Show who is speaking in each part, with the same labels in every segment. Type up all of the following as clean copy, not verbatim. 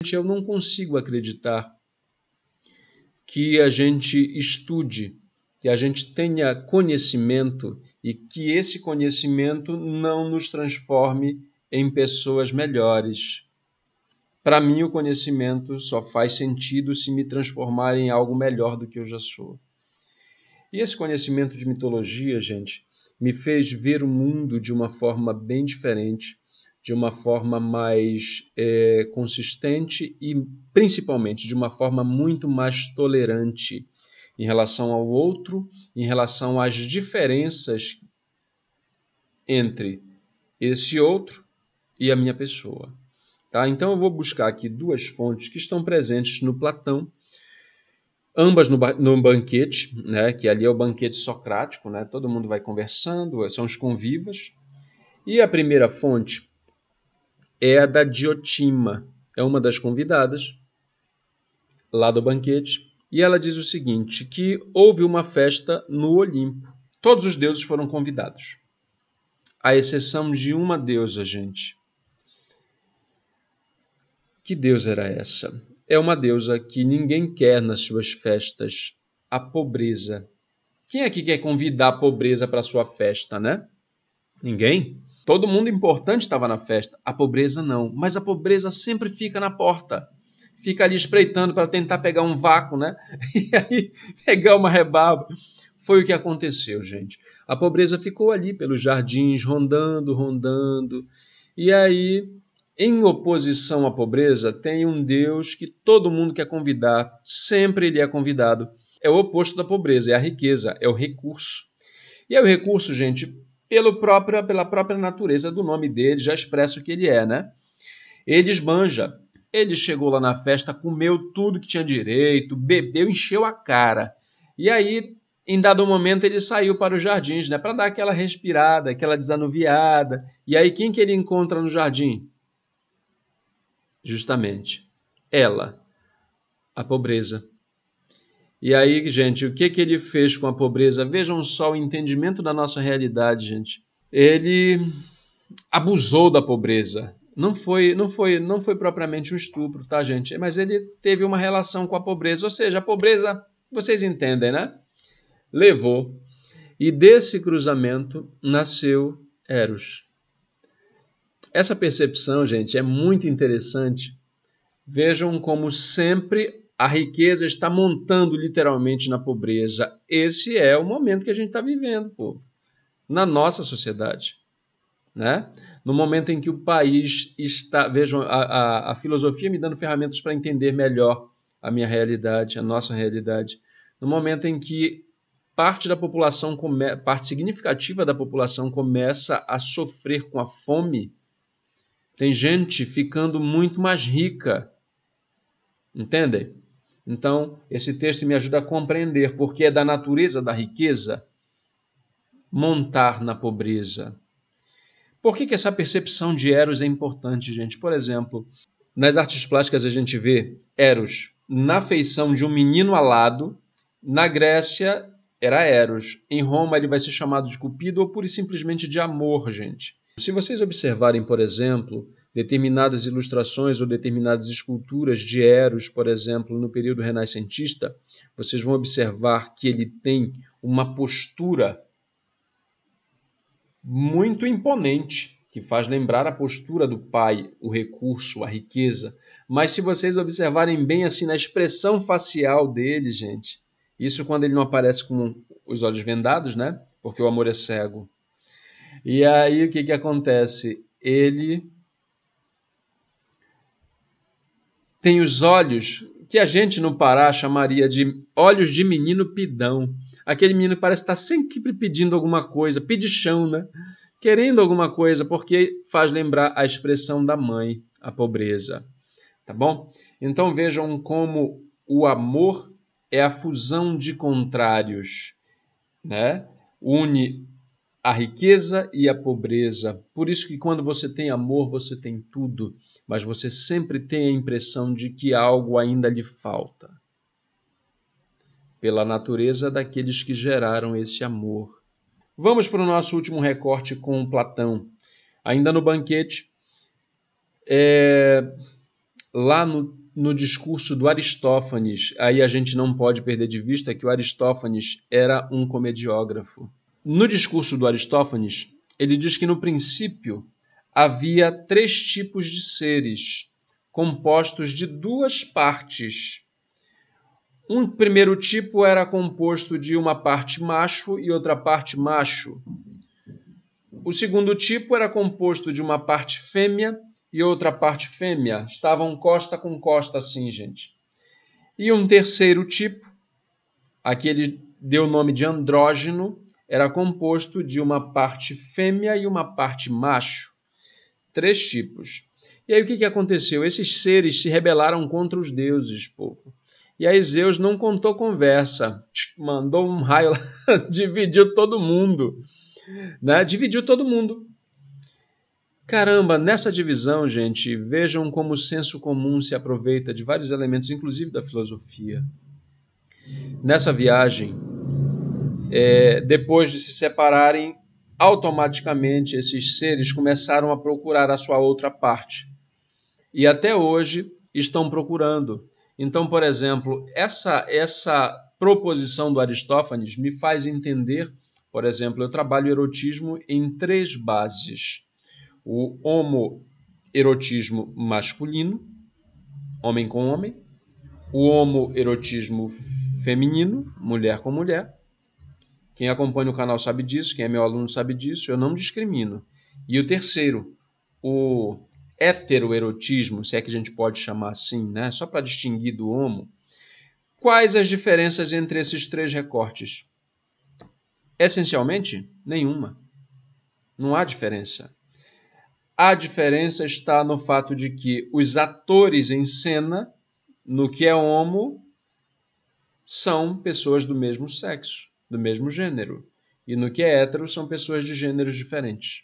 Speaker 1: Sinceramente, eu não consigo acreditar que a gente estude, que a gente tenha conhecimento e que esse conhecimento não nos transforme em pessoas melhores. Para mim, o conhecimento só faz sentido se me transformar em algo melhor do que eu já sou. E esse conhecimento de mitologia, gente, me fez ver o mundo de uma forma bem diferente, de uma forma mais consistente e, principalmente, de uma forma muito mais tolerante em relação ao outro, em relação às diferenças entre esse outro e a minha pessoa. Tá? Então eu vou buscar aqui duas fontes que estão presentes no Platão, ambas no banquete, né? Que ali é o banquete socrático, né? Todo mundo vai conversando, são os convivas. E a primeira fonte é a da Diotima, é uma das convidadas lá do banquete, e ela diz o seguinte, que houve uma festa no Olimpo. Todos os deuses foram convidados, à exceção de uma deusa, gente. Que deusa era essa? É uma deusa que ninguém quer nas suas festas, a pobreza. Quem é que quer convidar a pobreza para a sua festa, né? Ninguém. Todo mundo importante estava na festa, a pobreza não. Mas a pobreza sempre fica na porta. Fica ali espreitando para tentar pegar um vácuo, né? E aí pegar uma rebaba. Foi o que aconteceu, gente. A pobreza ficou ali pelos jardins, rondando, rondando. E aí, em oposição à pobreza, tem um Deus que todo mundo quer convidar. Sempre ele é convidado. É o oposto da pobreza, é a riqueza, é o recurso. E é o recurso, gente, pela própria natureza do nome dele, já expressa o que ele é, né? Ele esbanja. Ele chegou lá na festa, comeu tudo que tinha direito, bebeu, encheu a cara. E aí, em dado momento, ele saiu para os jardins, né? Para dar aquela respirada, aquela desanuviada. E aí, quem que ele encontra no jardim? Justamente, ela, a pobreza. E aí, gente, o que que ele fez com a pobreza? Vejam só o entendimento da nossa realidade, gente. Ele abusou da pobreza. Não foi propriamente um estupro, tá, gente? Mas ele teve uma relação com a pobreza. Ou seja, a pobreza, vocês entendem, né? Levou. E desse cruzamento nasceu Eros. Essa percepção, gente, é muito interessante. Vejam como sempre a riqueza está montando literalmente na pobreza. Esse é o momento que a gente está vivendo, povo, na nossa sociedade, né? No momento em que o país está... Vejam, a filosofia me dando ferramentas para entender melhor a minha realidade, a nossa realidade. No momento em que parte significativa da população começa a sofrer com a fome, tem gente ficando muito mais rica. Entendem? Então, esse texto me ajuda a compreender porque é da natureza da riqueza montar na pobreza. Por que essa percepção de Eros é importante, gente? Por exemplo, nas artes plásticas a gente vê Eros na feição de um menino alado. Na Grécia era Eros. Em Roma ele vai ser chamado de Cupido ou pura e simplesmente de amor, gente. Se vocês observarem, por exemplo, determinadas ilustrações ou determinadas esculturas de Eros, por exemplo, no período renascentista, vocês vão observar que ele tem uma postura muito imponente, que faz lembrar a postura do pai, o recurso, a riqueza. Mas se vocês observarem bem assim na expressão facial dele, gente, isso quando ele não aparece com os olhos vendados, né? Porque o amor é cego. E aí o que acontece? Ele tem os olhos que a gente no Pará chamaria de olhos de menino pidão. Aquele menino parece estar sempre pedindo alguma coisa, pedichão, né? Querendo alguma coisa, porque faz lembrar a expressão da mãe, a pobreza. Tá bom? Então vejam como o amor é a fusão de contrários, né? Une a riqueza e a pobreza. Por isso que quando você tem amor, você tem tudo, mas você sempre tem a impressão de que algo ainda lhe falta. Pela natureza daqueles que geraram esse amor. Vamos para o nosso último recorte com Platão. Ainda no banquete, lá no discurso do Aristófanes, aí a gente não pode perder de vista que o Aristófanes era um comediógrafo. No discurso do Aristófanes, ele diz que no princípio havia 3 tipos de seres, compostos de 2 partes. Um primeiro tipo era composto de uma parte macho e outra parte macho. O segundo tipo era composto de uma parte fêmea e outra parte fêmea. Estavam costa com costa assim, gente. E um terceiro tipo, aqui ele deu o nome de andrógeno, era composto de uma parte fêmea e uma parte macho. 3 tipos. E aí o que aconteceu? Esses seres se rebelaram contra os deuses, povo. E aí Zeus não contou conversa, mandou um raio lá, dividiu todo mundo. Né? Dividiu todo mundo. Caramba, nessa divisão, gente, vejam como o senso comum se aproveita de vários elementos, inclusive da filosofia. Nessa viagem, depois de se separarem, automaticamente esses seres começaram a procurar a sua outra parte. E até hoje estão procurando. Então, por exemplo, essa proposição do Aristófanes me faz entender, por exemplo, eu trabalho erotismo em 3 bases. O homoerotismo masculino, homem com homem. O homoerotismo feminino, mulher com mulher. Quem acompanha o canal sabe disso, quem é meu aluno sabe disso, eu não discrimino. E o terceiro, o heteroerotismo, se é que a gente pode chamar assim, né? Só para distinguir do homo. Quais as diferenças entre esses 3 recortes? Essencialmente, nenhuma. Não há diferença. A diferença está no fato de que os atores em cena, no que é homo, são pessoas do mesmo sexo, do mesmo gênero. E no que é hétero, são pessoas de gêneros diferentes.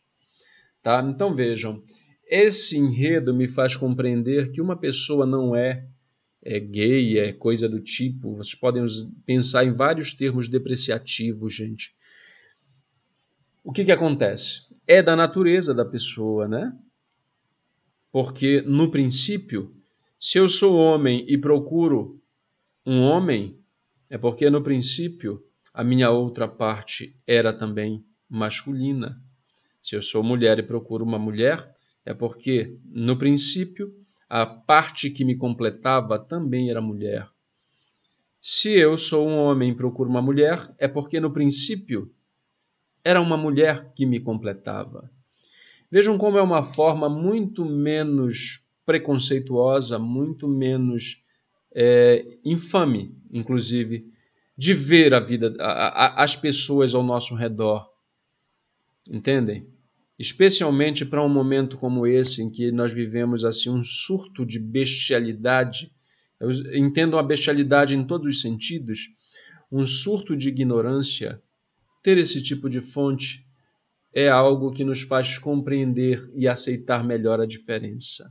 Speaker 1: Tá? Então vejam, esse enredo me faz compreender que uma pessoa não é gay, é coisa do tipo. Vocês podem pensar em vários termos depreciativos, gente. O que acontece? É da natureza da pessoa, né? Porque, no princípio, se eu sou homem e procuro um homem, é porque, no princípio, a minha outra parte era também masculina. Se eu sou mulher e procuro uma mulher, é porque, no princípio, a parte que me completava também era mulher. Se eu sou um homem e procuro uma mulher, é porque, no princípio, era uma mulher que me completava. Vejam como é uma forma muito menos preconceituosa, muito menos infame, inclusive, de ver a vida, as pessoas ao nosso redor. Entendem? Especialmente para um momento como esse, em que nós vivemos assim um surto de bestialidade. Eu entendo a bestialidade em todos os sentidos, um surto de ignorância. Ter esse tipo de fonte é algo que nos faz compreender e aceitar melhor a diferença.